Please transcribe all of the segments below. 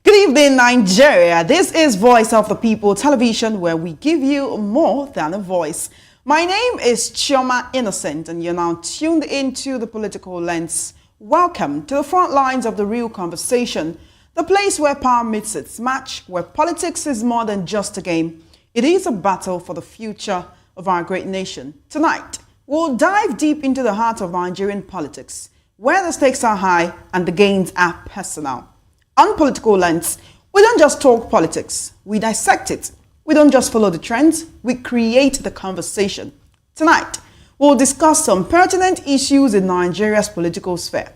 Good evening, Nigeria. This is Voice of the People Television, where we give you more than a voice. My name is Chioma Innocent, and you're now tuned into the political lens. Welcome to the front lines of the real conversation, the place where power meets its match, where politics is more than just a game. It is a battle for the future of our great nation. Tonight, we'll dive deep into the heart of Nigerian politics, where the stakes are high and the gains are personal. On Political Lens, we don't just talk politics, we dissect it. We don't just follow the trends, we create the conversation. Tonight, we'll discuss some pertinent issues in Nigeria's political sphere.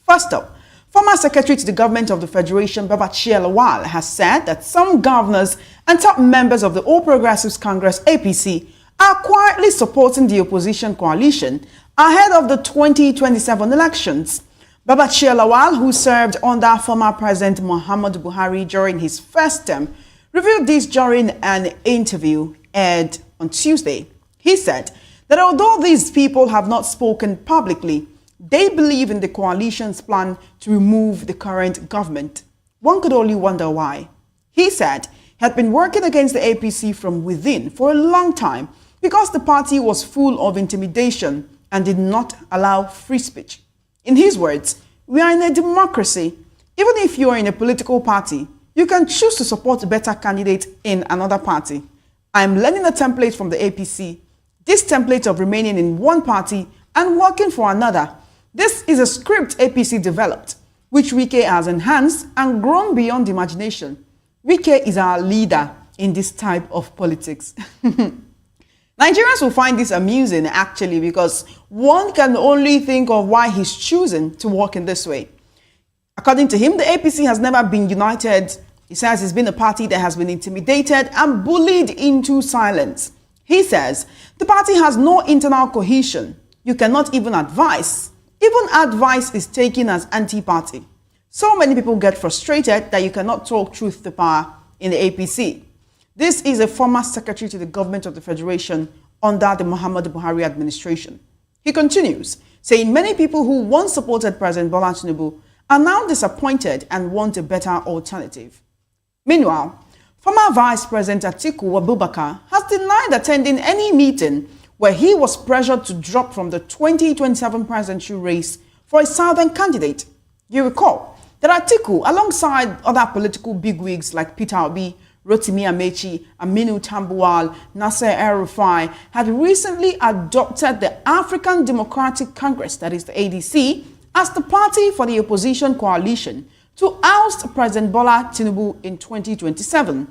First up, former Secretary to the Government of the Federation, Babachir Lawal, has said that some governors and top members of the All Progressives Congress APC are quietly supporting the opposition coalition ahead of the 2027 elections. Babachir Lawal, who served under former President Muhammadu Buhari during his first term, revealed this during an interview aired on Tuesday. He said that although these people have not spoken publicly, they believe in the coalition's plan to remove the current government. One could only wonder why. He said he had been working against the APC from within for a long time because the party was full of intimidation and did not allow free speech. In his words, we are in a democracy. Even if you are in a political party, you can choose to support a better candidate in another party. I am learning a template from the APC. This template of remaining in one party and working for another. This is a script APC developed, which Wike has enhanced and grown beyond imagination. Wike is our leader in this type of politics. Nigerians will find this amusing, actually, because one can only think of why he's choosing to work in this way. According to him, the APC has never been united. He says it's been a party that has been intimidated and bullied into silence. He says the party has no internal cohesion. You cannot even advise. Even advice is taken as anti-party. So many people get frustrated that you cannot talk truth to power in the APC. This is a former secretary to the government of the Federation under the Muhammadu Buhari administration. He continues, saying many people who once supported President Bola Tinubu are now disappointed and want a better alternative. Meanwhile, former Vice President Atiku Abubakar has denied attending any meeting where he was pressured to drop from the 2027 presidential race for a southern candidate. You recall that Atiku, alongside other political bigwigs like Peter Obi, Rotimi Amechi, Aminu Tambuwal, Nasser El-Rufai, had recently adopted the African Democratic Congress, that is the ADC, as the party for the opposition coalition to oust President Bola Tinubu in 2027.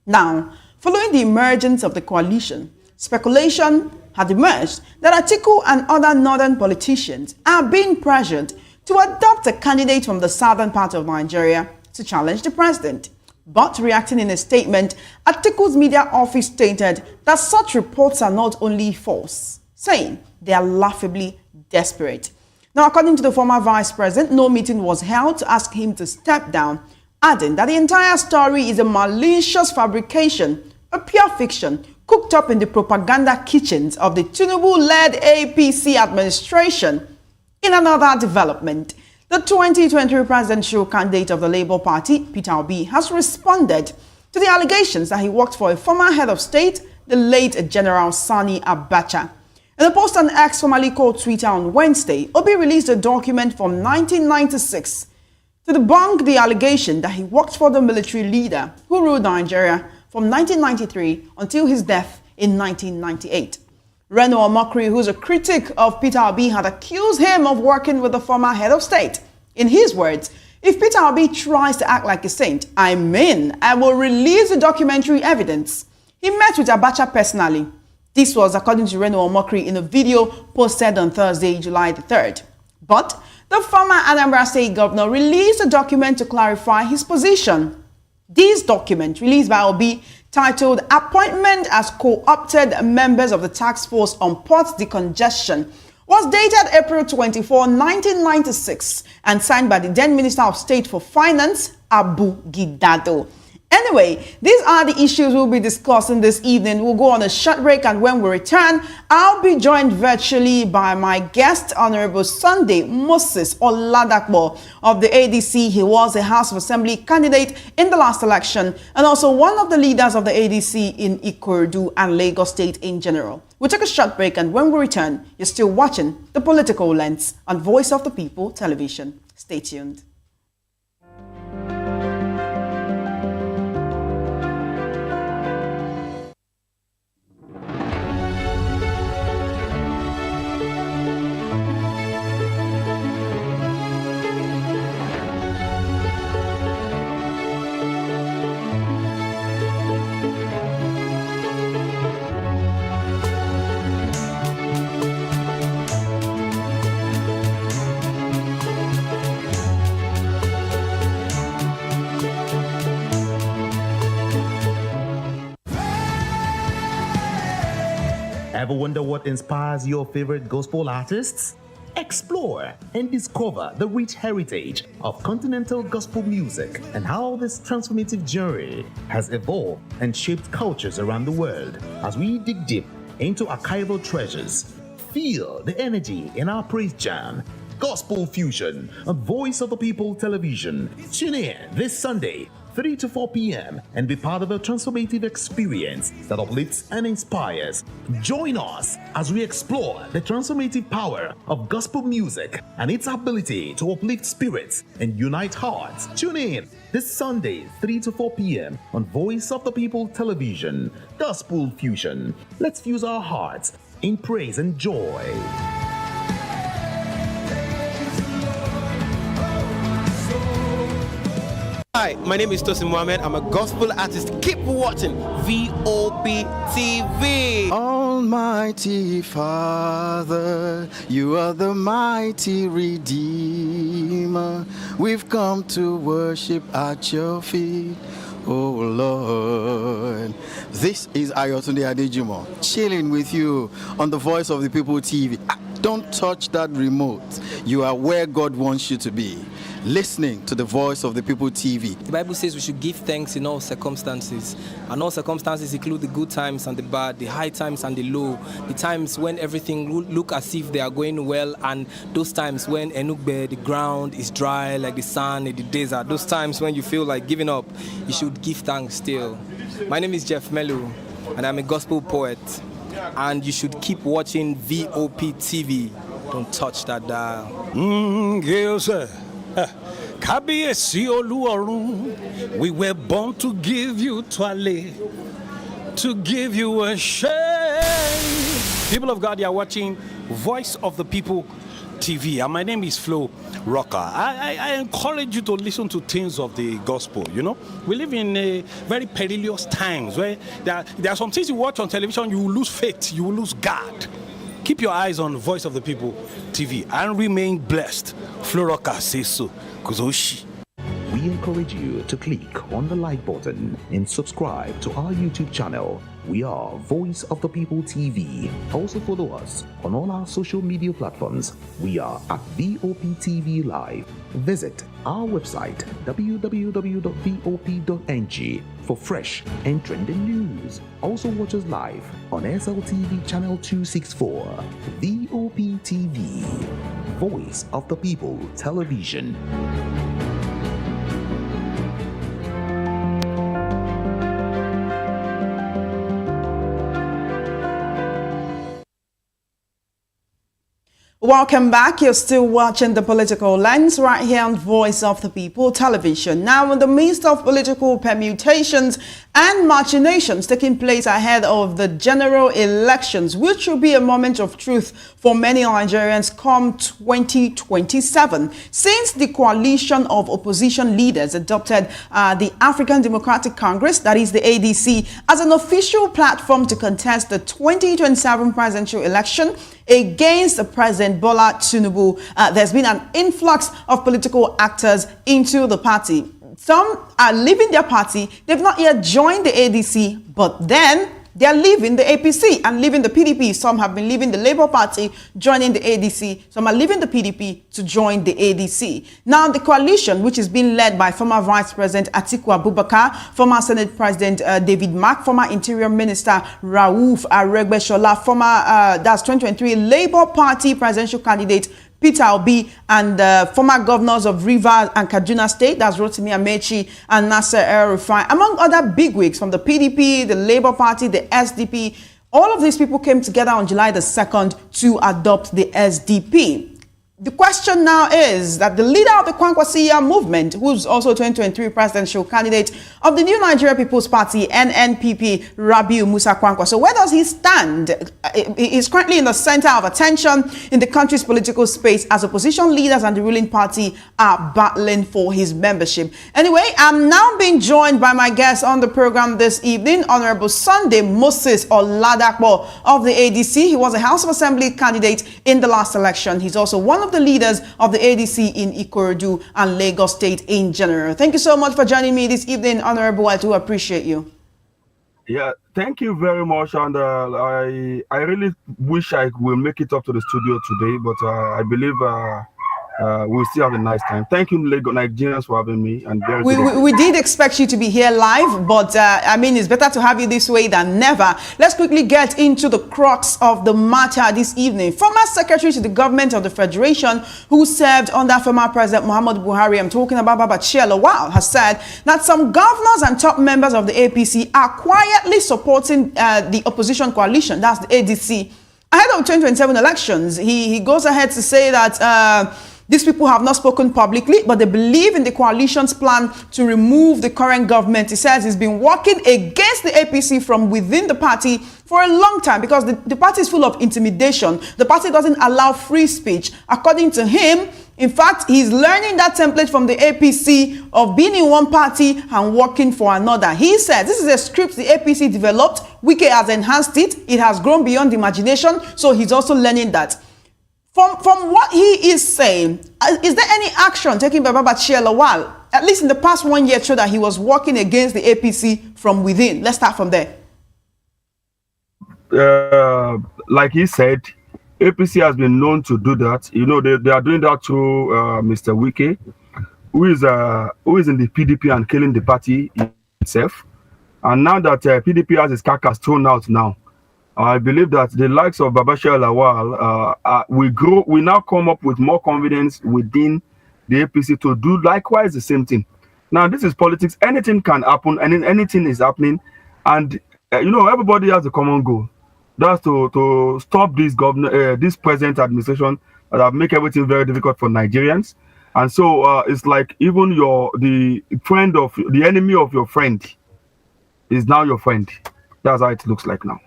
Now, following the emergence of the coalition, speculation had emerged that Atiku and other northern politicians are being pressured to adopt a candidate from the southern part of Nigeria to challenge the president. But reacting in a statement, Atiku's media office stated that such reports are not only false, saying they are laughably desperate. Now, according to the former vice president, no meeting was held to ask him to step down, adding that the entire story is a malicious fabrication, a pure fiction, cooked up in the propaganda kitchens of the Tinubu-led APC administration. In another development, the 2020 presidential candidate of the Labour Party, Peter Obi, has responded to the allegations that he worked for a former head of state, the late General Sani Abacha. In a post on X, formerly called Twitter, on Wednesday, Obi released a document from 1996 to debunk the allegation that he worked for the military leader who ruled Nigeria from 1993 until his death in 1998. Reno Omokri, who's a critic of Peter Obi, had accused him of working with the former head of state. In his words, if Peter Obi tries to act like a saint, I will release the documentary evidence. He met with Abacha personally. This was according to Reno Omokri in a video posted on Thursday, July the 3rd. But the former Anambra State governor released a document to clarify his position. This document, released by Obi, titled Appointment as Co-opted Members of the Task Force on Port Decongestion, was dated April 24, 1996 and signed by the then Minister of State for Finance, Abu Gidado. Anyway, these are the issues we'll be discussing this evening. We'll go on a short break, and when we return, I'll be joined virtually by my guest, Honorable Sunday Moses Oladakbo of the ADC. He was a House of Assembly candidate in the last election and also one of the leaders of the ADC in Ikorodu and Lagos State in general. We'll take a short break, and when we return, you're still watching The Political Lens on Voice of the People Television. Stay tuned. Ever wonder what inspires your favorite gospel artists? Explore and discover the rich heritage of continental gospel music and how this transformative journey has evolved and shaped cultures around the world. As we dig deep into archival treasures, feel the energy in our praise jam, Gospel Fusion on Voice of the People Television. Tune in this Sunday, 3 to 4 p.m. and be part of a transformative experience that uplifts and inspires. Join us as we explore the transformative power of gospel music and its ability to uplift spirits and unite hearts. Tune in this Sunday, 3 to 4 p.m. on Voice of the People Television. Gospel Fusion. Let's fuse our hearts in praise and joy. Hi, my name is Tosin Mohammed. I'm a gospel artist. Keep watching VOP TV. Almighty Father, you are the mighty Redeemer. We've come to worship at your feet, oh Lord. This is Ayotunde Adejimo, chilling with you on the Voice of the People TV. Don't touch that remote. You are where God wants you to be, listening to the Voice of the People TV. The Bible says we should give thanks in all circumstances, and all circumstances include the good times and the bad, the high times and the low, the times when everything look as if they are going well, and those times when Enugbe, the ground is dry like the sand in the desert. Those times when you feel like giving up, you should give thanks still. My name is Jeff Melu, and I'm a gospel poet, and you should keep watching VOP TV. Don't touch that dial. Yes, sir. Kábíyèsí Olúọ̀run, we were born to give you twale, to give you a shame. People of God, you are watching Voice of the People TV, and my name is Flo Rocker. I encourage you to listen to things of the gospel. You know, we live in a very perilous times where there are some things you watch on television, you will lose faith, you will lose God. Keep your eyes on Voice of the People TV and remain blessed. Flo Rocker says so. Kuzoshi. We encourage you to click on the like button and subscribe to our YouTube channel. We are Voice of the People TV. Also follow us on all our social media platforms. We are at VOP TV Live. Visit our website www.vop.ng for fresh and trending news. Also watch us live on SLTV channel 264. VOP TV, Voice of the People Television. Welcome back. You're still watching The Political Lens right here on Voice of the People Television. Now, in the midst of political permutations and machinations taking place ahead of the general elections, which will be a moment of truth for many Nigerians come 2027, since the coalition of opposition leaders adopted the African Democratic Congress, that is the ADC, as an official platform to contest the 2027 presidential election against President Bola Tinubu, there's been an influx of political actors into the party. Some are leaving their party. They've not yet joined the ADC, but then they are leaving the APC and leaving the PDP. Some have been leaving the Labour Party, joining the ADC. Some are leaving the PDP to join the ADC. Now, the coalition, which is being led by former Vice President Atiku Abubakar, former Senate President David Mark, former Interior Minister Rauf Aregbesola, former, that's 2023 Labour Party presidential candidate Peter Obi, and former governors of Rivers and Kaduna State, that's Rotimi Amechi and Nasser El-Rufai, among other bigwigs from the PDP, the Labour Party, the SDP. All of these people came together on July the 2nd to adopt the SDP. The question now is that the leader of the Kwankwasiya movement, who's also 2023 presidential candidate of the New Nigeria People's Party, NNPP, Rabiu Musa Kwankwa. So where does he stand? He's currently in the center of attention in the country's political space as opposition leaders and the ruling party are battling for his membership. Anyway, I'm now being joined by my guest on the program this evening, Honorable Sunday Moses Oladakpo of the ADC. He was a House of Assembly candidate in the last election. He's also one of the leaders of the ADC in Ikorodu and Lagos State in general. Thank you so much for joining me this evening, Honorable. I do appreciate you. Yeah, thank you very much, and I really wish I will make it up to the studio today, but I believe we'll still have a nice time. Thank you, Lagos Nigerians, for having me. And we did expect you to be here live, but I mean, it's better to have you this way than never. Let's quickly get into the crux of the matter this evening. Former Secretary to the Government of the Federation, who served under former President Muhammadu Buhari, I'm talking about Babachir Lawal, has said that some governors and top members of the APC are quietly supporting the opposition coalition, that's the ADC. Ahead of 2027 elections, he goes ahead to say that these people have not spoken publicly, but they believe in the coalition's plan to remove the current government. He says he's been working against the APC from within the party for a long time because the party is full of intimidation. The party doesn't allow free speech. According to him, in fact, he's learning that template from the APC of being in one party and working for another. He said this is a script the APC developed. Wike has enhanced it. It has grown beyond imagination. So he's also learning that. From what he is saying, is there any action taken by Babachir Lawal, at least in the past 1 year, so that he was working against the APC from within? Let's start from there. Like he said, APC has been known to do that. You know, they are doing that through Mr. Wike, who is in the PDP and killing the party itself. And now that PDP has its carcass thrown out now, I believe that the likes of Babachir Lawal we now come up with more confidence within the APC to do likewise the same thing. Now, this is politics. Anything can happen, and anything is happening. And, you know, everybody has a common goal. That's to stop this this present administration that have make everything very difficult for Nigerians. And so it's like even the enemy of your friend is now your friend. That's how it looks like now.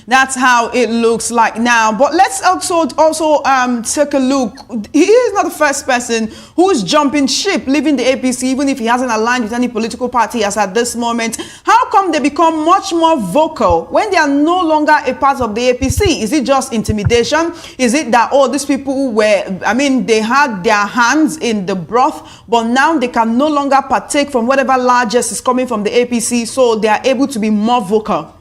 That's how it looks like now. But let's also take a look. He is not the first person who's jumping ship, leaving the APC, even if he hasn't aligned with any political party as at this moment. How come they become much more vocal when they are no longer a part of the APC? Is it just intimidation? Is it that, oh, these people they had their hands in the broth, but now they can no longer partake from whatever largesse is coming from the APC, so they are able to be more vocal?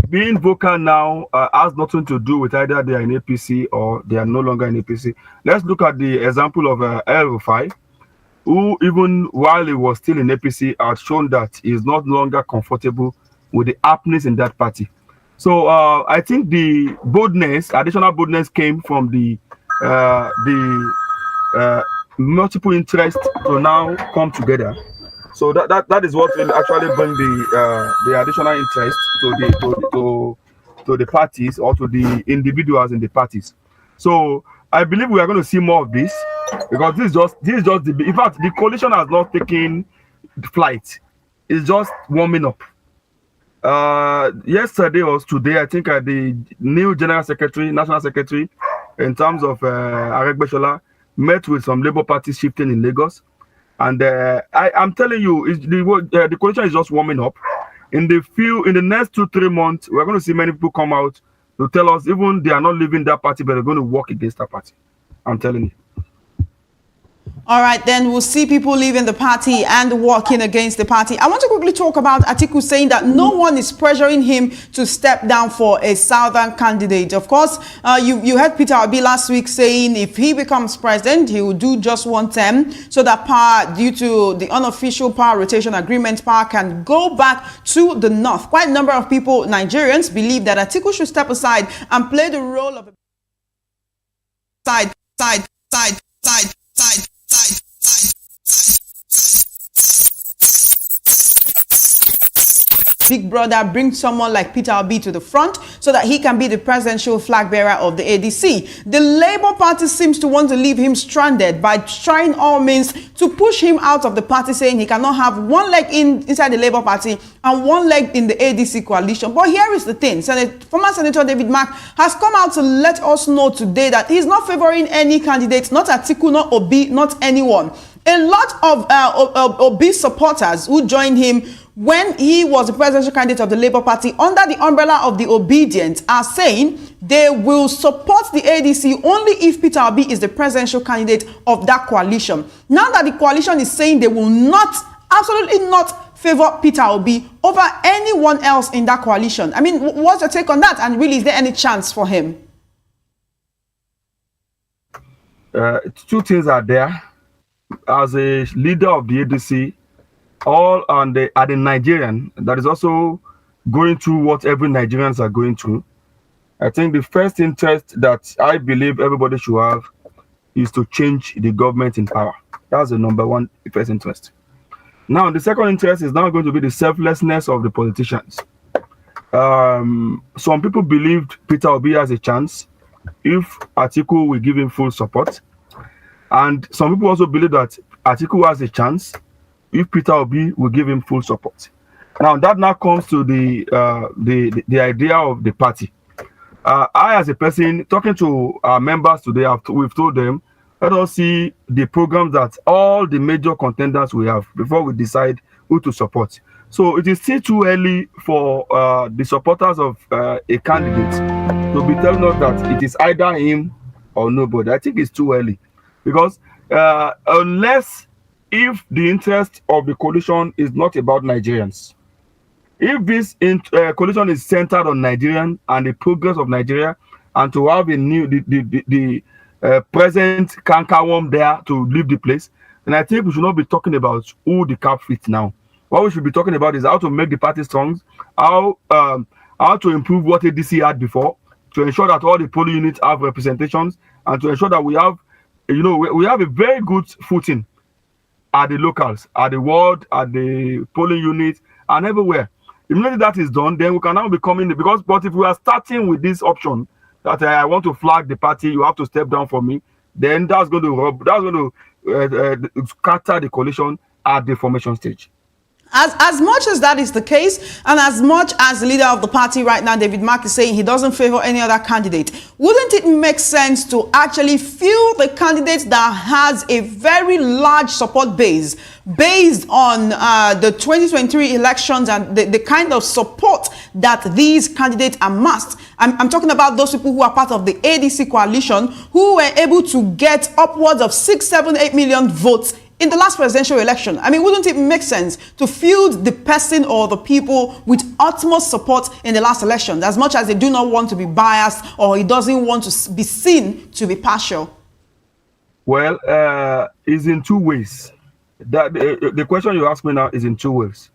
Being vocal now has nothing to do with either they are in APC or they are no longer in APC. Let's look at the example of El-Rufai, who even while he was still in APC had shown that he is not longer comfortable with the happenings in that party. So I think the additional boldness came from the multiple interests to now come together. So that is what will actually bring the additional interest to the parties or to the individuals in the parties. So I believe we are going to see more of this because this is just in fact the coalition has not taken flight. It's just warming up. Yesterday or today, I think the new National Secretary, in terms of Aregbesola, met with some Labour Party shifting in Lagos. And I'm telling you, the coalition is just warming up. In the next 2-3 months, we're going to see many people come out to tell us even they are not leaving that party, but they're going to work against that party. I'm telling you. All right, then we'll see people leaving the party and working against the party. I want to quickly talk about Atiku saying that no one is pressuring him to step down for a southern candidate. Of course, you heard Peter Obi last week saying if he becomes president, he will do just one term so that power, due to the unofficial power rotation agreement, power can go back to the north. Quite a number of people, Nigerians, believe that Atiku should step aside and play the role of a side. Big brother brings someone like Peter Obi to the front so that he can be the presidential flag bearer of the ADC. The Labour Party seems to want to leave him stranded by trying all means to push him out of the party, saying he cannot have one leg inside the Labour Party and one leg in the ADC coalition. But here is the thing. Former Senator David Mark has come out to let us know today that he's not favouring any candidate, not Atiku, not Obi, not anyone. A lot of Obi supporters who joined him when he was the presidential candidate of the Labour Party under the umbrella of the Obedient are saying they will support the ADC only if Peter Obi is the presidential candidate of that coalition. Now that the coalition is saying they will not, absolutely not favour Peter Obi over anyone else in that coalition. I mean, what's your take on that? And really, is there any chance for him? Two things are there. As a leader of the ADC, all on the Nigerian that is also going through what every Nigerians are going through. I think the first interest that I believe everybody should have is to change the government in power. That's the number one first interest. Now, the second interest is now going to be the selflessness of the politicians. Some people believed Peter Obi has a chance if Atiku will give him full support. And some people also believe that Atiku has a chance if Peter Obi will give him full support. Now that now comes to the idea of the party. I, as a person, talking to our members today, we've told them, let us see the programs that all the major contenders we have before we decide who to support. So it is still too early for the supporters of a candidate to be telling us that it is either him or nobody. I think it's too early because unless if the interest of the coalition is not about Nigerians, if this coalition is centered on Nigerian and the progress of Nigeria, and to have a new the present cankerworm there to leave the place, then I think we should not be talking about who the cap fits now. What we should be talking about is how to make the party strong, how to improve what ADC had before, to ensure that all the polling units have representations, and to ensure that we have, we have a very good footing at the locals, at the ward, at the polling unit, and everywhere. Immediately that is done, then we can now be coming, but if we are starting with this option that I want to flag the party, you have to step down for me, then that's going to scatter the coalition at the formation stage. As much as that is the case, and as much as the leader of the party right now, David Mark, is saying he doesn't favor any other candidate, wouldn't it make sense to actually fill the candidate that has a very large support base based on the 2023 elections and the kind of support that these candidates amassed? I'm talking about those people who are part of the ADC coalition who were able to get upwards of 6, 7, 8 million votes in the last presidential election. I mean, wouldn't it make sense to field the person or the people with utmost support in the last election, as much as they do not want to be biased or he doesn't want to be seen to be partial? Well, it's in two ways. The question you ask me now is in two ways.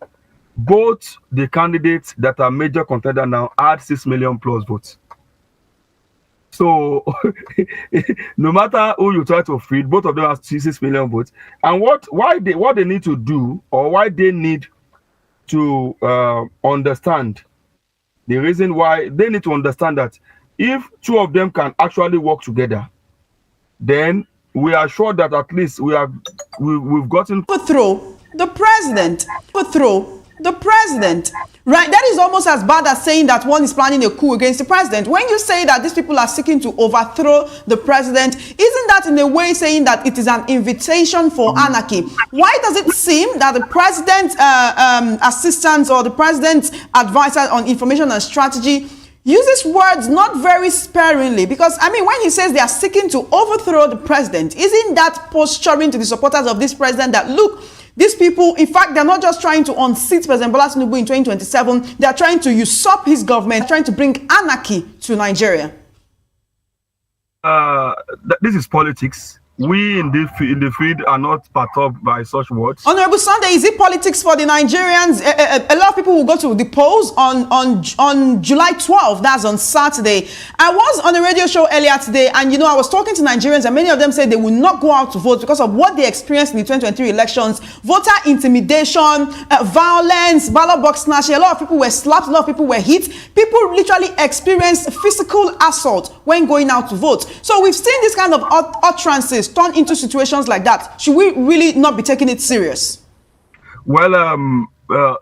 Both the candidates that are major contender now had 6 million plus votes. So no matter who you try to feed, both of them have 6 million votes. And what they need to do, or why they need to understand, the reason why they need to understand that if two of them can actually work together, then we are sure that at least we've gotten overthrow the president. Overthrow the president. Right, that is almost as bad as saying that one is planning a coup against the president. When you say that these people are seeking to overthrow the president, isn't that in a way saying that it is an invitation for anarchy? Why does it seem that the president's assistants or the president's advisor on information and strategy uses words not very sparingly, because I mean, when he says they are seeking to overthrow the president, isn't that posturing to the supporters of this president that, look, these people, in fact, they're not just trying to unseat President Bola Tinubu in 2027, they're trying to usurp his government, trying to bring anarchy to Nigeria? This is politics. We in the field are not perturbed by such words. Honorable Sunday, is it politics for the Nigerians? A lot of people will go to the polls on July 12th. That's on Saturday. I was on a radio show earlier today, and you know, I was talking to Nigerians, and many of them said they will not go out to vote because of what they experienced in the 2023 elections: voter intimidation, violence, ballot box snatching. A lot of people were slapped, a lot of people were hit. People literally experienced physical assault when going out to vote. So we've seen this kind of utterances turn into situations like that. Should we really not be taking it serious? Well,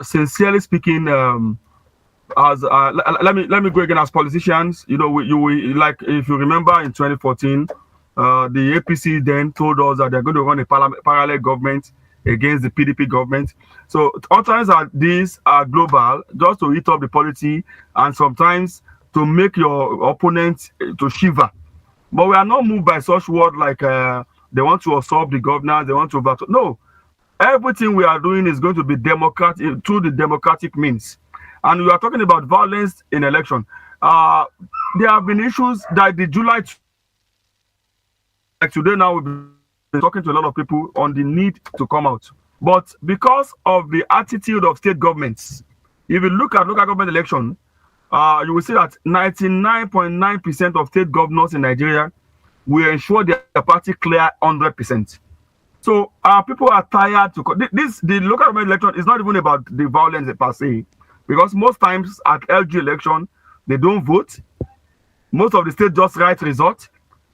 sincerely speaking, let me go again. As politicians, you know, we like, if you remember in 2014, the APC then told us that they're going to run a parallel government against the PDP government. So utterances like these are global, just to eat up the polity and sometimes to make your opponent to shiver. But we are not moved by such words like they want to usurp the governors, they want to overthrow. No, everything we are doing is going to be democratic, through the democratic means. And we are talking about violence in election. There have been issues that the July, like today now, we've been talking to a lot of people on the need to come out. But because of the attitude of state governments, if you look at local government election, you will see that 99.9% of state governors in Nigeria will ensure their party clear 100%. So people are tired to the local government election is not even about the violence per se, because most times at LG election they don't vote. Most of the state just write result.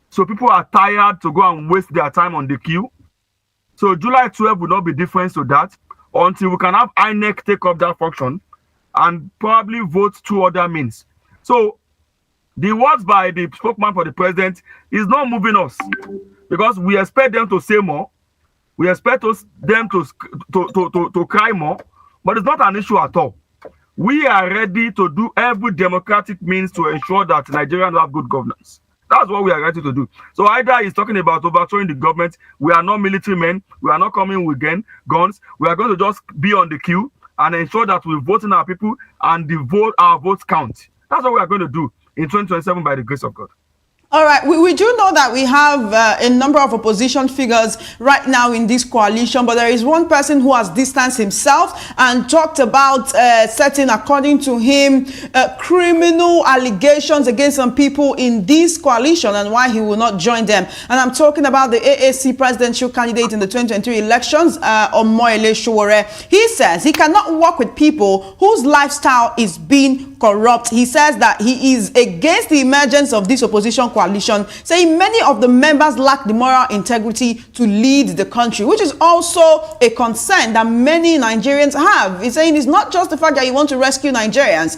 So people are tired to go and waste their time on the queue. So July 12 will not be different to that until we can have INEC take up that function and probably vote through other means. So the words by the spokesman for the president is not moving us, because we expect them to say more. We expect them to cry more, but it's not an issue at all. We are ready to do every democratic means to ensure that Nigerians have good governance. That's what we are ready to do. So either he's talking about overthrowing the government, we are not military men, we are not coming with guns, we are going to just be on the queue and ensure that we vote in our people and our votes count. That's what we are going to do in 2027 by the grace of God. All right, we do know that we have a number of opposition figures right now in this coalition, but there is one person who has distanced himself and talked about setting, according to him, criminal allegations against some people in this coalition and why he will not join them. And I'm talking about the AAC presidential candidate in the 2023 elections, Omoyele Sowore. He says he cannot work with people whose lifestyle is being corrupt. He says that he is against the emergence of this opposition coalition, saying many of the members lack the moral integrity to lead the country, which is also a concern that many Nigerians have. He's saying it's not just the fact that you want to rescue Nigerians.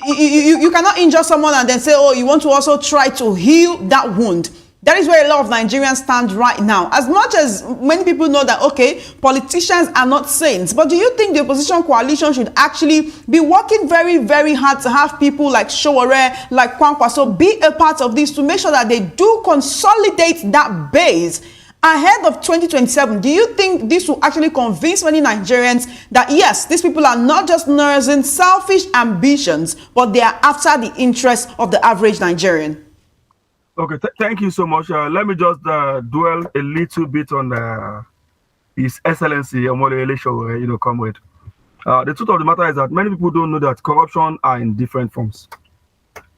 You cannot injure someone and then say, oh, you want to also try to heal that wound. That is where a lot of Nigerians stand right now. As much as many people know that, okay, politicians are not saints, but do you think the opposition coalition should actually be working very, very hard to have people like Sowore, like Kwankwaso be a part of this to make sure that they do consolidate that base ahead of 2027? Do you think this will actually convince many Nigerians that, yes, these people are not just nursing selfish ambitions, but they are after the interests of the average Nigerian? Okay, thank you so much. Let me just dwell a little bit on His Excellency Omoyele Sowore, comrade. The truth of the matter is that many people don't know that corruption are in different forms.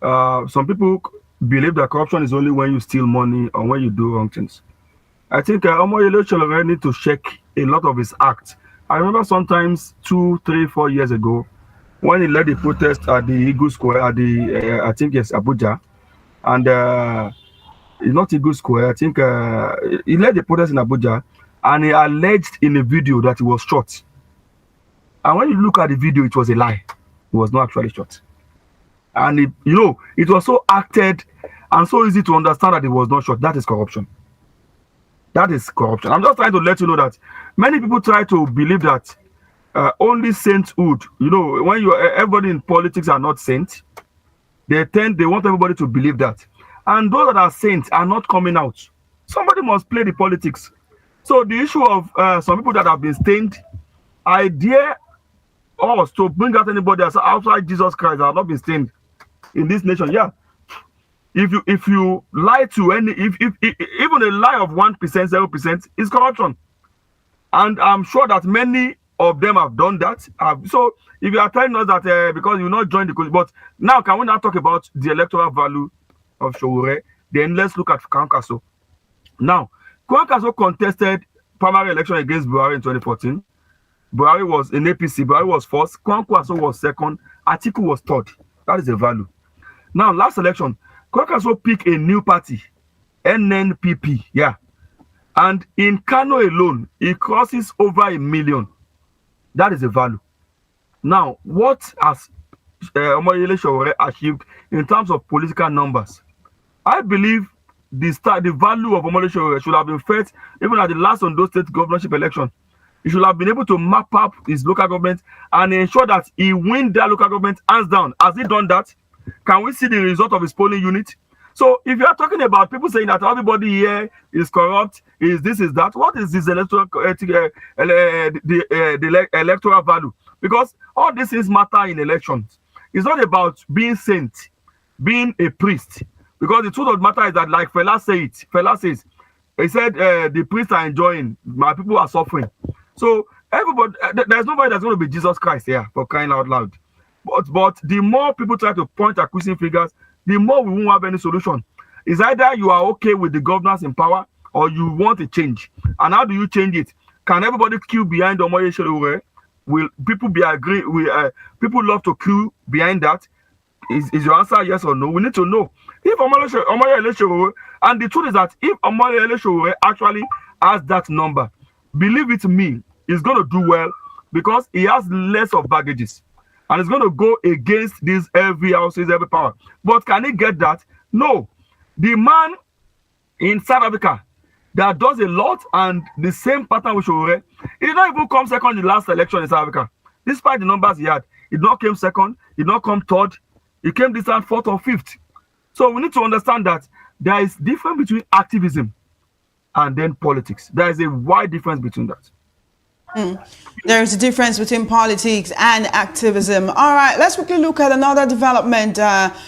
Some people believe that corruption is only when you steal money or when you do wrong things. I think Omoyele Sowore need to check a lot of his acts. I remember sometimes 2, 3, 4 years ago when he led the protest at the Eagle Square at the I think yes, Abuja. And it's not Eagle Square. I think he led the protest in Abuja, and he alleged in a video that he was shot. And when you look at the video, it was a lie. He was not actually shot. And it was so acted and so easy to understand that he was not shot. That is corruption. That is corruption. I'm just trying to let you know that many people try to believe that only sainthood. When everybody in politics are not saints. They want everybody to believe that. And those that are saints are not coming out. Somebody must play the politics. So the issue of some people that have been stained, I dare us to bring out anybody else outside Jesus Christ that have not been stained in this nation. Yeah. If you lie to any, if even a lie of 1%, 0% is corruption. And I'm sure that many of them have done that. So if you are telling us that because you not join the coalition, but now can we now talk about the electoral value of Sowore? Then let's look at Kwankwaso. Now, Kwankwaso contested primary election against Buhari in 2014. Buhari was in APC. Buhari was first. Kwankwaso was second. Atiku was third. That is the value. Now, last election, Kwankwaso picked a new party, NNPP. Yeah. And in Kano alone, it crosses over 1 million. That is the value. Now, what has Omoyele Sowore achieved in terms of political numbers? I believe the value of Omoyele Sowore should have been felt even at the last Ondo State governorship election. He should have been able to map up his local government and ensure that he wins that local government hands down. Has he done that? Can we see the result of his polling unit? So if you are talking about people saying that everybody here is corrupt, is this, is that, what is this electoral electoral value? Because all these things matter in elections. It's not about being saint, being a priest. Because the truth of the matter is that, like Fela says, he said the priests are enjoying, my people are suffering. So everybody, there's nobody that's going to be Jesus Christ here, for crying out loud. But the more people try to point accusing figures, the more we won't have any solution. It's either you are okay with the governors in power or you want a change. And how do you change it? Can everybody queue behind Omoyele Sowore? Will people be agree? People love to queue behind that? Is your answer yes or no? We need to know. If Omoyele Sowore, and the truth is that if Omoyele Sowore actually has that number, believe it me, he's going to do well because he has less of baggages. And it's going to go against these heavy houses, heavy power. But can he get that? No. The man in South Africa that does a lot and the same pattern with Sowore, he did not even come second in the last election in South Africa. Despite the numbers he had, he did not come second, he did not come third, he came this time fourth or fifth. So we need to understand that there is difference between activism and then politics. There is a wide difference between that. There is a difference between politics and activism. All right, let's quickly look at another development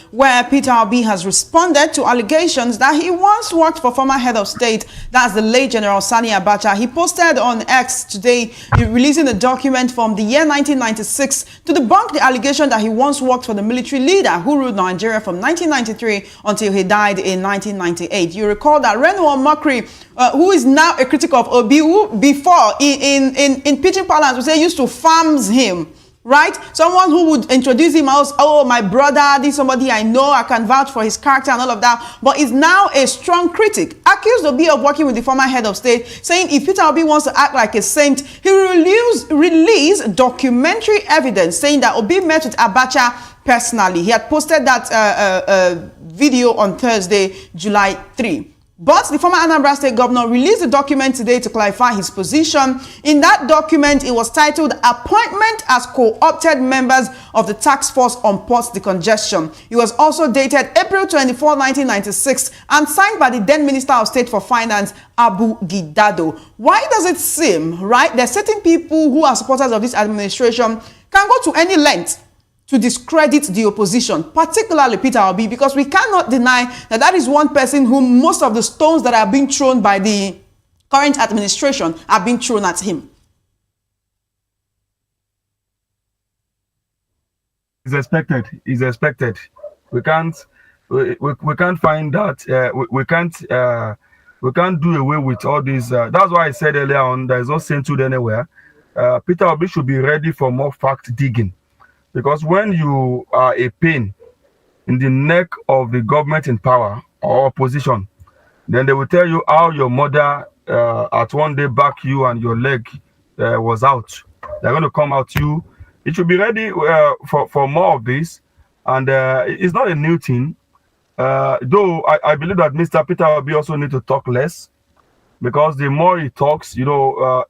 where Peter Obi has responded to allegations that he once worked for former head of state, that's the late General Sani Abacha. He posted on X today, releasing a document from the year 1996 to debunk the allegation that he once worked for the military leader who ruled Nigeria from 1993 until he died in 1998. You recall that Reno Makri, who is now a critic of Obi, who before in Pidgin parlance we say used to farms him, right? Someone who would introduce him as, oh, my brother, this somebody I know, I can vouch for his character and all of that, but is now a strong critic, accused Obi of working with the former head of state, saying if Peter Obi wants to act like a saint, he will release documentary evidence saying that Obi met with Abacha personally. He had posted that video on Thursday, July 3. But the former Anambra State governor released a document today to clarify his position. In that document, it was titled Appointment as Co-opted Members of the Task Force on Port Decongestion. It was also dated April 24, 1996 and signed by the then Minister of State for Finance, Abu Gidado. Why does it seem, right, that certain people who are supporters of this administration can go to any length to discredit the opposition, particularly Peter Obi, because we cannot deny that that is one person whom most of the stones that are being thrown by the current administration are being thrown at him. It's expected. It's expected. We can't find that. We can't do away with all these. That's why I said earlier on there is no sainthood anywhere. Peter Obi should be ready for more fact digging. Because when you are a pain in the neck of the government in power or opposition, then they will tell you how your mother at one day back you and your leg was out. They're going to come out you. You should be ready for more of this. And it's not a new thing. Though I believe that Mr. Peter Obi also need to talk less. Because the more he talks, you know,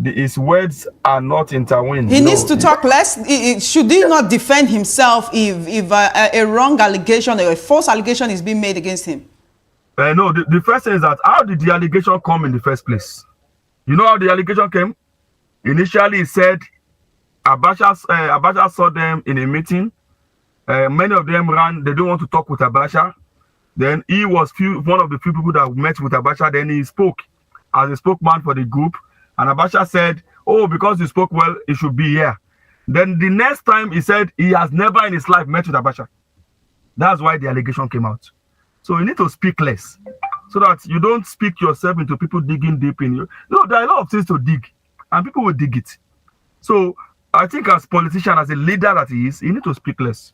his words are not intertwined. He needs to talk less. Should he not defend himself if a wrong allegation or a false allegation is being made against him? No, the first thing is that how did the allegation come in the first place? You know how the allegation came? Initially, he said Abacha saw them in a meeting. Many of them ran. They don't want to talk with Abacha. Then he was one of the few people that met with Abacha. Then he spoke as a spokesman for the group. And Abacha said, oh, because you spoke well, it should be here. Then the next time he said he has never in his life met with Abacha. That's why the allegation came out. So you need to speak less so that you don't speak yourself into people digging deep in you. You know, there are a lot of things to dig and people will dig it. So I think as politician, as a leader that he is, you need to speak less.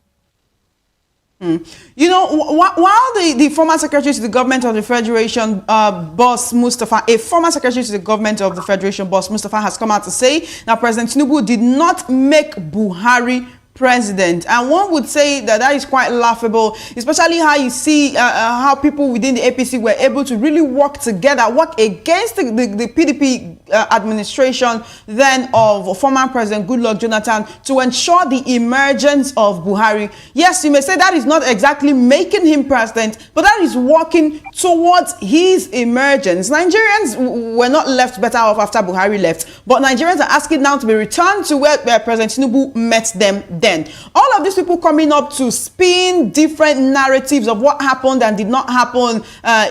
You know, while the former secretary to the government of the Federation, Boss Mustafa, a former secretary to the government of the Federation, Boss Mustafa, has come out to say that President Tinubu did not make Buhari president, and one would say that that is quite laughable, especially how you see how people within the APC were able to really work together, work against the PDP administration then of former President Goodluck Jonathan to ensure the emergence of Buhari. Yes, you may say that is not exactly making him president, but that is working towards his emergence. Nigerians were not left better off after Buhari left, but Nigerians are asking now to be returned to where President Tinubu met them then. All of these people coming up to spin different narratives of what happened and did not happen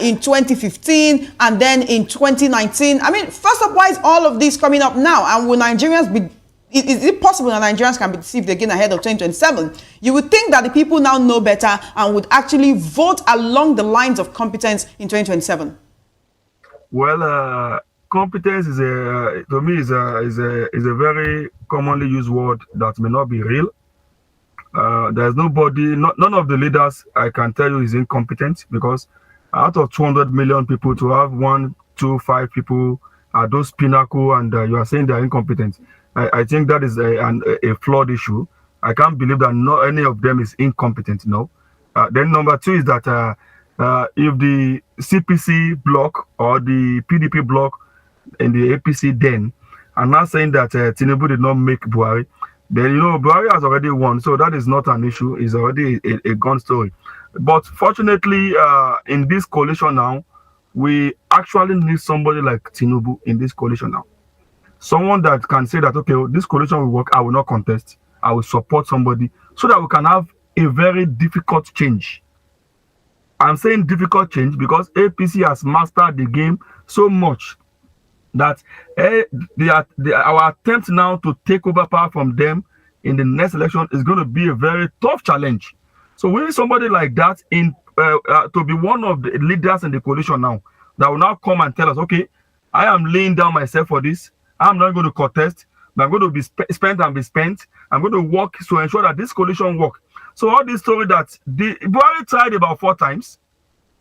in 2015 and then in 2019. I mean, first of all, why is all of this coming up now? And will Nigerians be, is it possible that Nigerians can be deceived again ahead of 2027? You would think that the people now know better and would actually vote along the lines of competence in 2027. Well, competence is to me is a very commonly used word that may not be real. There's nobody, none of the leaders I can tell you is incompetent, because out of 200 million people, to have 1, 2, 5 people are those pinnacle, and you are saying they are incompetent. I think that is a flawed issue. I can't believe that not any of them is incompetent. No. Then number 2 is that if the CPC bloc or the PDP bloc in the APC then are not saying that Tinubu did not make Buhari, then you know Buhari has already won, so that is not an issue. It's already a gone story. But fortunately, in this coalition now, we actually need somebody like Tinubu in this coalition now. Someone that can say that, okay, this coalition will work, I will not contest, I will support somebody, so that we can have a very difficult change. I'm saying difficult change because APC has mastered the game so much that our attempt now to take over power from them in the next election is going to be a very tough challenge. So we need somebody like that in to be one of the leaders in the coalition now, that will now come and tell us, okay, I am laying down myself for this. I'm not going to contest, but I'm going to be spent and be spent. I'm going to work to ensure that this coalition works. So all this story that Buhari tried about 4 times,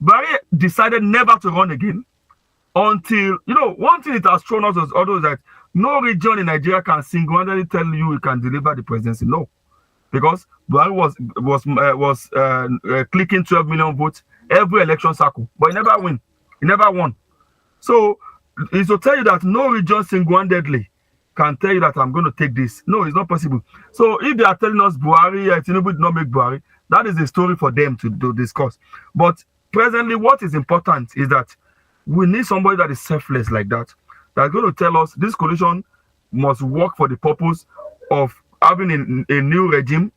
Buhari decided never to run again. Until, you know, one thing it has shown us is although that no region in Nigeria can single-handedly tell you it can deliver the presidency. No, because Buhari was clicking 12 million votes every election cycle, but he never win. He never won. So it's to tell you that no region single-handedly can tell you that I'm going to take this. No, it's not possible. So if they are telling us Buhari, Tinubu did not make Buhari, that is a story for them to discuss. But presently, what is important is that we need somebody that is selfless like that, that's going to tell us this coalition must work for the purpose of having a new regime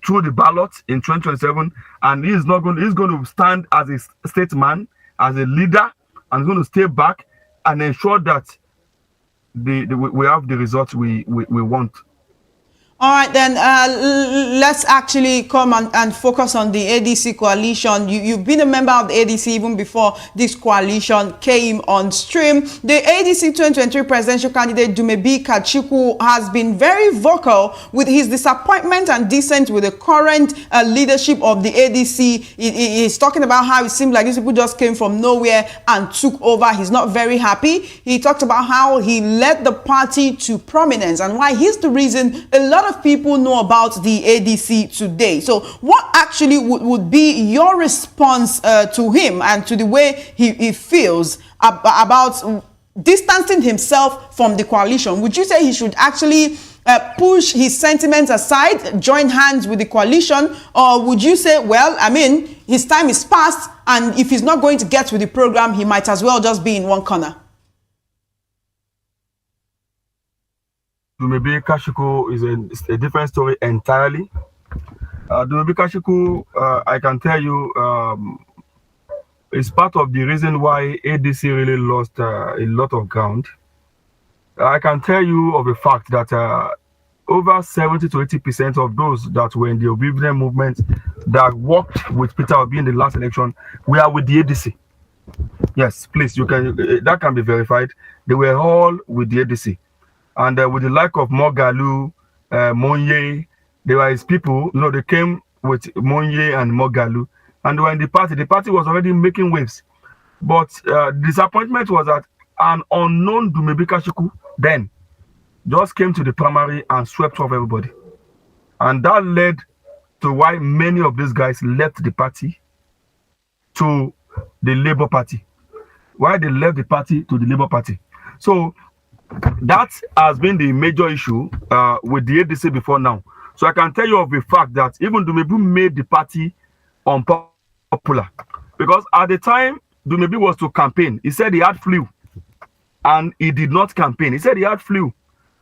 through the ballot in 2027, and he's going to stand as a statesman, as a leader, and he's going to stay back and ensure that we have the results we want. All right, then let's actually come and focus on the ADC coalition. You've been a member of the ADC even before this coalition came on stream. The ADC 2023 presidential candidate Dumebi Kachikwu has been very vocal with his disappointment and dissent with the current leadership of the ADC. He's talking about how it seemed like these people just came from nowhere and took over. He's not very happy. He talked about how he led the party to prominence and why he's the reason a lot of people know about the ADC today. So what actually would be your response to him and to the way he feels about distancing himself from the coalition? Would you say he should actually push his sentiments aside, join hands with the coalition? Or would you say, well, I mean, his time is past, and if he's not going to get with the program, he might as well just be in one corner? Dumebi Kashiku is a different story entirely. Dumebi Kashiku, I can tell you, is part of the reason why ADC really lost a lot of ground. I can tell you of the fact that over 70 to 80% of those that were in the Obedient movement that worked with Peter Obi in the last election were with the ADC. Yes, please, you can. That can be verified. They were all with the ADC. And with the like of Mogalu, Monye, they were his people. You know, they came with Monye and Mogalu, and they were in the party. The party was already making waves. But disappointment was that an unknown Dumebi Kashiku then just came to the primary and swept off everybody. And that led to why many of these guys left the party to the Labour Party. Why they left the party to the Labour Party. So that has been the major issue with the ADC before now. So I can tell you of the fact that even Dumebi made the party unpopular. Because at the time Dumebi was to campaign, he said he had flu. And he did not campaign. He said he had flu.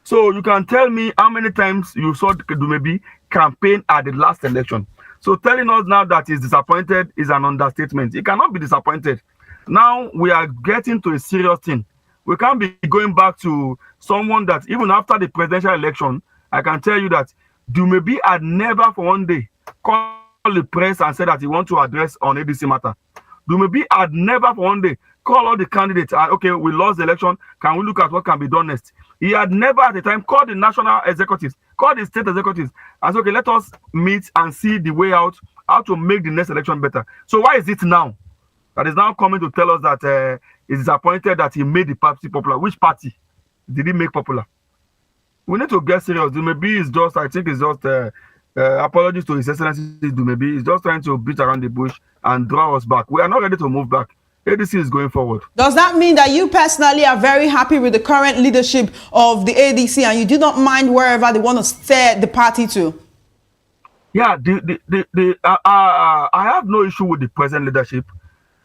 So you can tell me how many times you saw Dumebi campaign at the last election. So telling us now that he's disappointed is an understatement. He cannot be disappointed. Now we are getting to a serious thing. We can't be going back to someone that even after the presidential election, I can tell you that Dumebi had never for one day called the press and said that he wants to address on ADC matter. Dumebi had never for one day called all the candidates. Okay, we lost the election. Can we look at what can be done next? He had never at the time called the national executives, called the state executives, and said, okay, let us meet and see the way out, how to make the next election better. So why is it now that is now coming to tell us that he's disappointed that he made the party popular? Which party did he make popular? We need to get serious. Dumebi is just, I think it's just apologies to His Excellency Dumebi. He's just trying to beat around the bush and draw us back. We are not ready to move back. ADC is going forward. Does that mean that you personally are very happy with the current leadership of the ADC and you do not mind wherever they want to steer the party to? Yeah, I have no issue with the present leadership.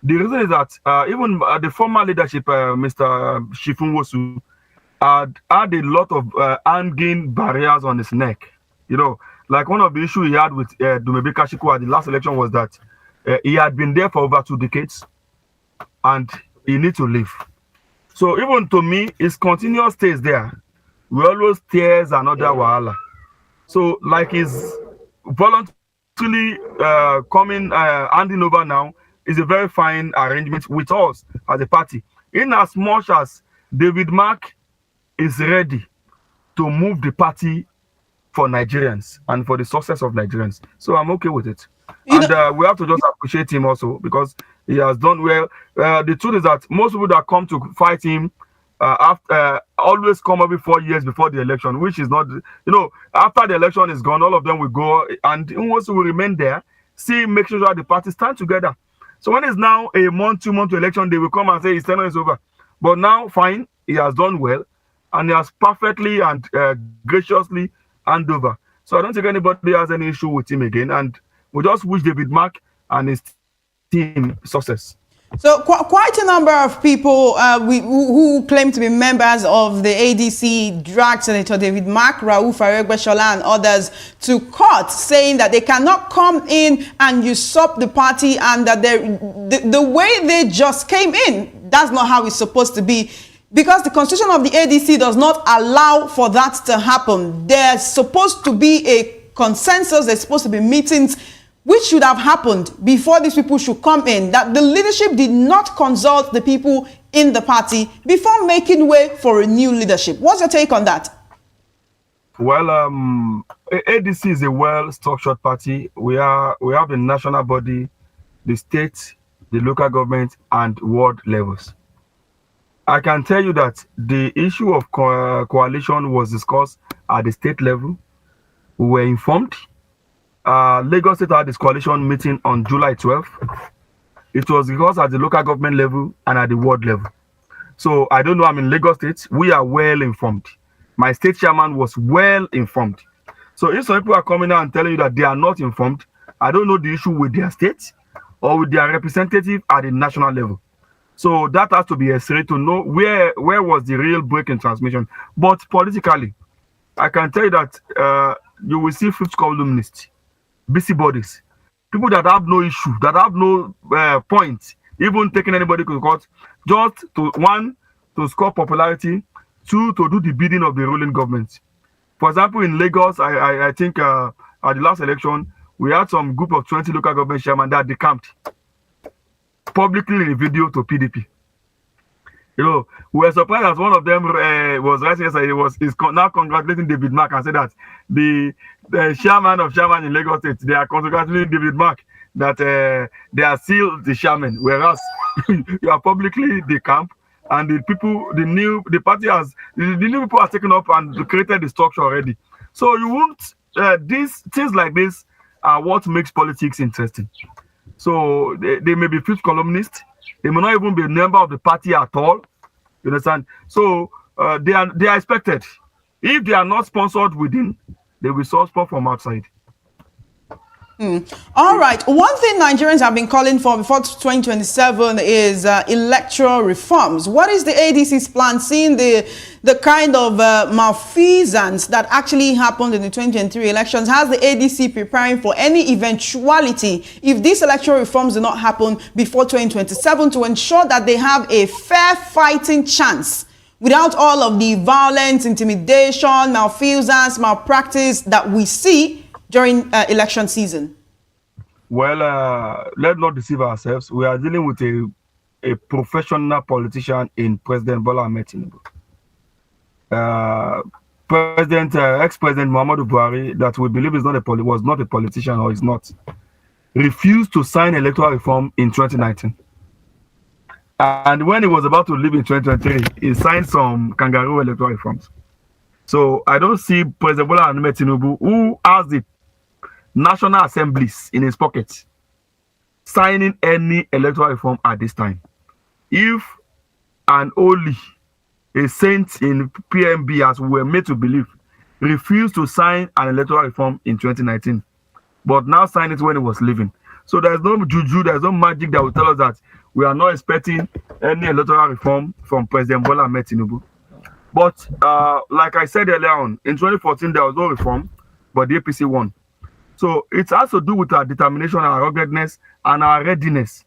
The reason is that even the former leadership, Mr. Shifunwosu, had a lot of hanging barriers on his neck. You know, like one of the issues he had with Dumebi Kashiku at the last election was that he had been there for over 2 decades and he needs to leave. So even to me, his continuous stays there will always tears another wahala. So like he's voluntarily handing over now is a very fine arrangement with us as a party. In as much as David Mark is ready to move the party for Nigerians and for the success of Nigerians. So I'm okay with it. And we have to just appreciate him also because he has done well. The truth is that most people that come to fight him always come every 4 years before the election, which is not, you know, after the election is gone, all of them will go and once will remain there, make sure that the party stand together. So when it's now a month, 2 month election, they will come and say his tenure is over. But now, fine, he has done well and he has perfectly and graciously handed over. So I don't think anybody has any issue with him again. And we just wish David Mark and his team success. So quite a number of people who claim to be members of the ADC dragged Senator David Mark, Rauf Aregbesola and others to court, saying that they cannot come in and usurp the party and that the way they just came in, that's not how it's supposed to be. Because the constitution of the ADC does not allow for that to happen. There's supposed to be a consensus, there's supposed to be meetings, which should have happened before these people should come in, that the leadership did not consult the people in the party before making way for a new leadership. What's your take on that? Well, ADC is a well-structured party. We have the national body, the state, the local government, and ward levels. I can tell you that the issue of coalition was discussed at the state level. We were informed. Lagos State had this coalition meeting on July 12th. It was discussed at the local government level and at the ward level. So I don't know. I'm in Lagos State. We are well informed. My state chairman was well informed. So if some people are coming out and telling you that they are not informed, I don't know the issue with their state or with their representative at the national level. So that has to be essential to know where was the real break in transmission. But politically, I can tell you that you will see fifth columnists, busybodies, people that have no issue, that have no point, even taking anybody to court, just to one, to score popularity, two, to do the bidding of the ruling government. For example, in Lagos, I think at the last election, we had some group of 20 local government chairmen that decamped publicly in a video to PDP. You know, we were surprised that one of them was writing yesterday, is now congratulating David Mark and said that the chairman of chairman in Lagos State, they are congratulating David Mark that they are still the chairman, whereas you are publicly decamped, and the new party has the new people have taken up and created the structure already. So you won't these things like this are what makes politics interesting. So they may be fifth columnists, they may not even be a member of the party at all. You understand? So they are expected. If they are not sponsored within, they will sponsor from outside. All right. One thing Nigerians have been calling for before 2027 is electoral reforms. What is the ADC's plan, seeing the kind of malfeasance that actually happened in the 2023 elections? Has the ADC preparing for any eventuality if these electoral reforms do not happen before 2027 to ensure that they have a fair fighting chance without all of the violence, intimidation, malfeasance, malpractice that we see during election season? Well, let's not deceive ourselves. We are dealing with a professional politician in President Bola Ahmed Tinubu. Ex-President Muhammadu Buhari, that we believe was not a politician or is not, refused to sign electoral reform in 2019. And when he was about to leave in 2023, he signed some kangaroo electoral reforms. So I don't see President Bola Ahmed Tinubu, who has the National Assemblies in his pocket, signing any electoral reform at this time. If and only a saint in PMB, as we were made to believe, refused to sign an electoral reform in 2019, but now signed it when he was leaving. So there's no juju, there's no magic that will tell us that we are not expecting any electoral reform from President Bola Ahmed Tinubu. But like I said earlier on, in 2014, there was no reform, but the APC won. So it has to do with our determination, our ruggedness, and our readiness.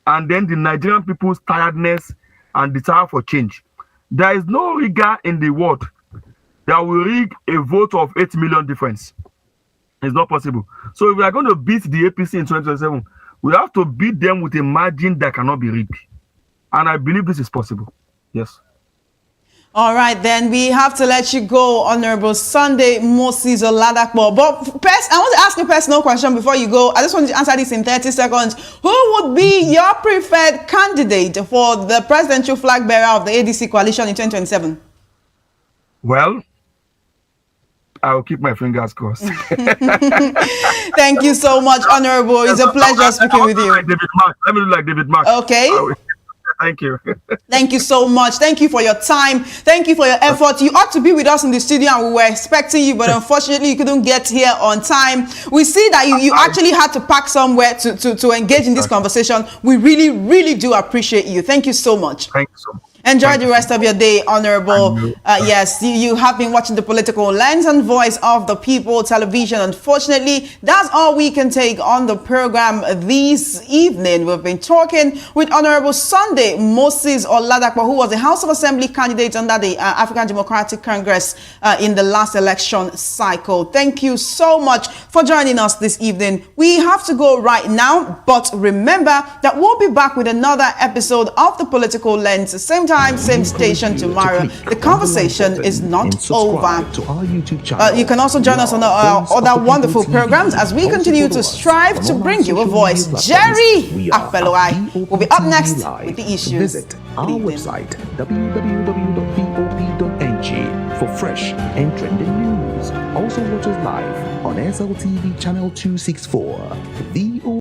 And then the Nigerian people's tiredness and desire for change. There is no rigor in the world that will rig a vote of 8 million difference. It's not possible. So if we are going to beat the APC in 2027, we have to beat them with a margin that cannot be rigged. And I believe this is possible. Yes. All right, then we have to let you go, Honorable Sunday Moses Oladapo. But first, I want to ask you a personal question before you go. I just want you to answer this in 30 seconds. Who would be your preferred candidate for the presidential flag bearer of the ADC coalition in 2027? Well, I will keep my fingers crossed. Thank you so much, Honorable. It's a pleasure speaking with you. Like David Mark. Let me look like David Mark. Okay. Thank you. Thank you so much. Thank you for your time. Thank you for your effort. You ought to be with us in the studio, and we were expecting you, but unfortunately you couldn't get here on time. We see that you actually had to park somewhere to engage in this conversation. We really, really do appreciate you. Thank you so much. Thank you so much. Enjoy the rest of your day, Honorable. Yes, you have been watching the Political Lens and Voice of the People television. Unfortunately, that's all we can take on the program this evening. We've been talking with Honorable Sunday Moses Oladapo, who was the House of Assembly candidate under the African Democratic Congress in the last election cycle. Thank you so much for joining us this evening. We have to go right now, but remember that we'll be back with another episode of the Political Lens, same time, same station tomorrow. The conversation is not over. You can also join us on our other wonderful programs as we continue to strive to bring you a voice. Jerry Apeloai will be up next with the issues. Visit our website www.vop.ng for fresh and trending news. Also watch us live on SLTV channel 264.